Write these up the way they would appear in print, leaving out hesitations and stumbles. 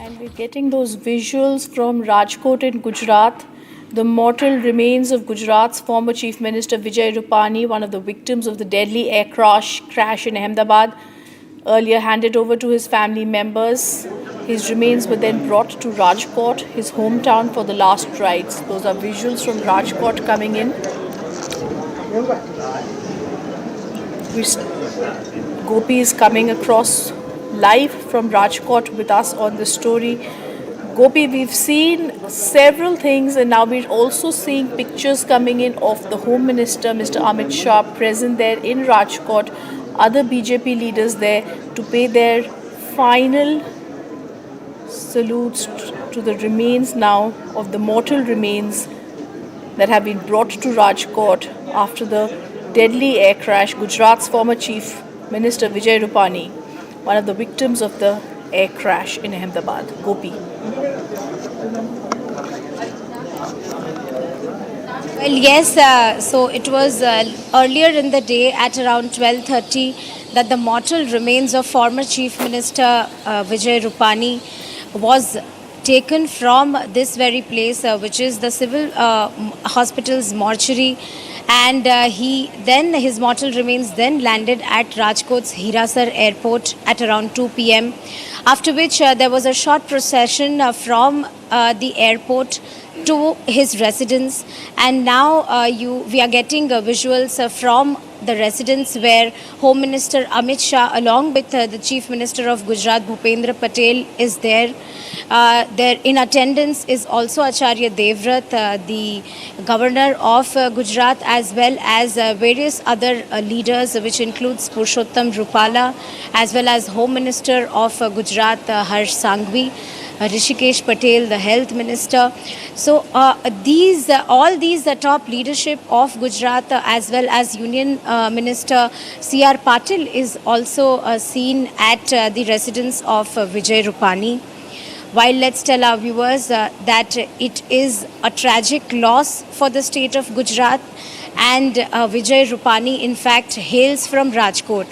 And we're getting those visuals from Rajkot in Gujarat. The mortal remains of Gujarat's former Chief Minister Vijay Rupani, one of the victims of the deadly air crash in Ahmedabad, earlier handed over to his family members. His remains were then brought to Rajkot, his hometown, for the last rites. Those are visuals from Rajkot coming in. Gopi is coming across live from Rajkot with us on the story. Gopi, we've seen several things, and now we're also seeing pictures coming in of the Home Minister, Mr. Amit Shah, present there in Rajkot, other BJP leaders there to pay their final salutes to the remains now of the mortal remains that have been brought to Rajkot after the deadly air crash. Gujarat's former Chief Minister Vijay Rupani, one of the victims of the air crash in Ahmedabad. Gopi. Well, yes, so it was earlier in the day at around 12:30 that the mortal remains of former Chief Minister Vijay Rupani was taken from this very place, which is the civil hospital's mortuary, and his mortal remains then landed at Rajkot's Hirasar airport at around 2 p.m. After which there was a short procession from the airport to his residence, and now we are getting visuals from the residence where Home Minister Amit Shah, along with the Chief Minister of Gujarat Bhupendra Patel, is there. There in attendance is also Acharya Devvrat, the Governor of Gujarat, as well as various other leaders, which includes Purushottam Rupala, as well as Home Minister of Gujarat Harsh Sanghvi, Rishikesh Patel, the Health Minister. So all these top leadership of Gujarat, as well as Union Minister C.R. Patil, is also seen at the residence of Vijay Rupani. While let's tell our viewers that it is a tragic loss for the state of Gujarat, and Vijay Rupani in fact hails from Rajkot.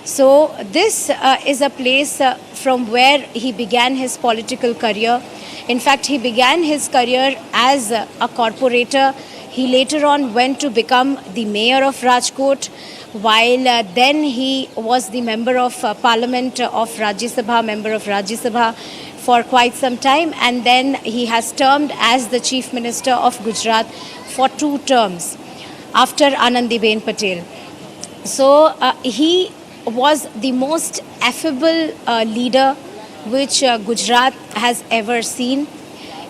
So this is a place from where he began his political career. In fact, he began his career as a corporator. He later on went to become the mayor of Rajkot, while then he was the member of parliament of Rajya Sabha, member of Rajya Sabha for quite some time, and then he has termed as the Chief Minister of Gujarat for 2 terms after Anandiben Patel. So he was the most affable leader which Gujarat has ever seen.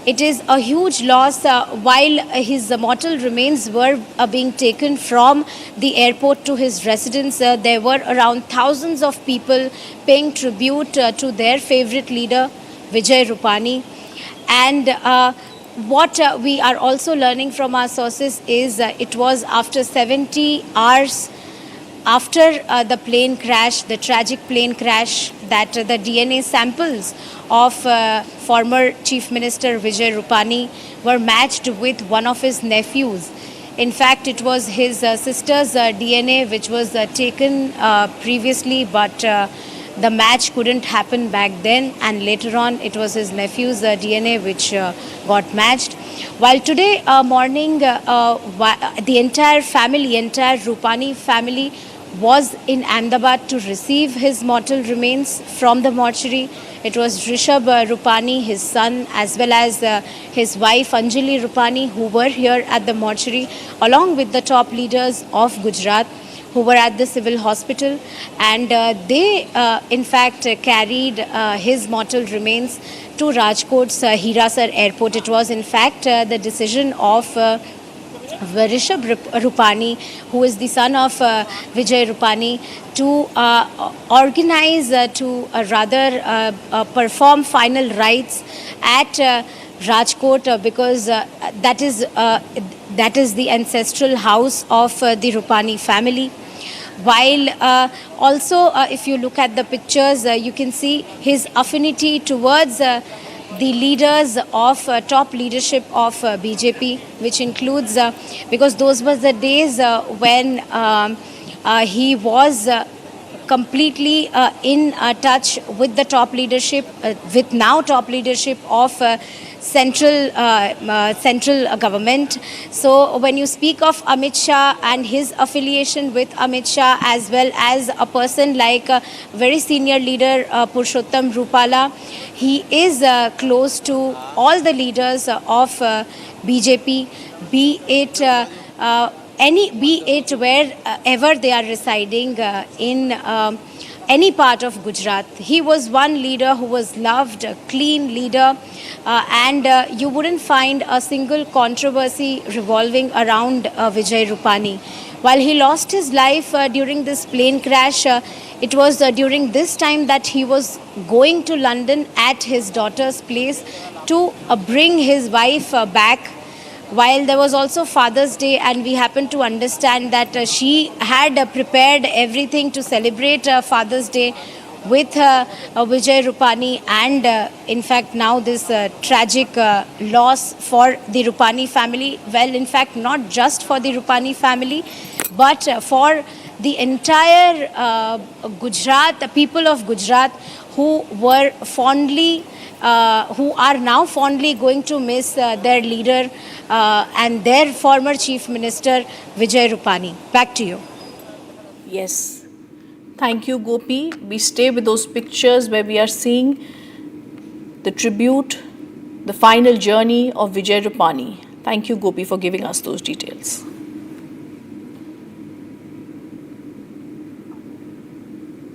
It is a huge loss. While his mortal remains were being taken from the airport to his residence, there were around thousands of people paying tribute to their favorite leader, Vijay Rupani. And what we are also learning from our sources is it was after 70 hours after the plane crash, the tragic plane crash, that the DNA samples of former Chief Minister Vijay Rupani were matched with one of his nephews. In fact, it was his sister's DNA which was taken previously, but the match couldn't happen back then, and later on it was his nephew's DNA which got matched. While today morning, the entire Rupani family was in Ahmedabad to receive his mortal remains from the mortuary. It was Rishabh Rupani, his son, as well as his wife Anjali Rupani, who were here at the mortuary, along with the top leaders of Gujarat who were at the civil hospital, and they in fact carried his mortal remains to Rajkot's Hirasar airport. It was in fact the decision of Rishabh Rupani, who is the son of Vijay Rupani, to organize, perform final rites at Rajkot, because that is the ancestral house of the Rupani family. While also, if you look at the pictures, you can see his affinity towards the leaders of top leadership of BJP, which includes, because those were the days when he was completely in touch with the top leadership, with now top leadership of central government. So when you speak of Amit Shah and his affiliation with Amit Shah, as well as a person like very senior leader Purushottam Rupala, he is close to all the leaders of BJP, be it wherever they are residing in any part of Gujarat. He was one leader who was loved, a clean leader, and you wouldn't find a single controversy revolving around Vijay Rupani. While he lost his life during this plane crash, it was during this time that he was going to London at his daughter's place to bring his wife back. While there was also Father's Day, and we happened to understand that she had prepared everything to celebrate Father's Day with Vijay Rupani, and in fact now this tragic loss for the Rupani family. Well, in fact, not just for the Rupani family, but for the entire Gujarat, the people of Gujarat, who were fondly who are now fondly going to miss their leader and their former Chief Minister Vijay Rupani. Back to you. Yes. Thank you, Gopi. We stay with those pictures where we are seeing the tribute, the final journey of Vijay Rupani. Thank you, Gopi, for giving us those details.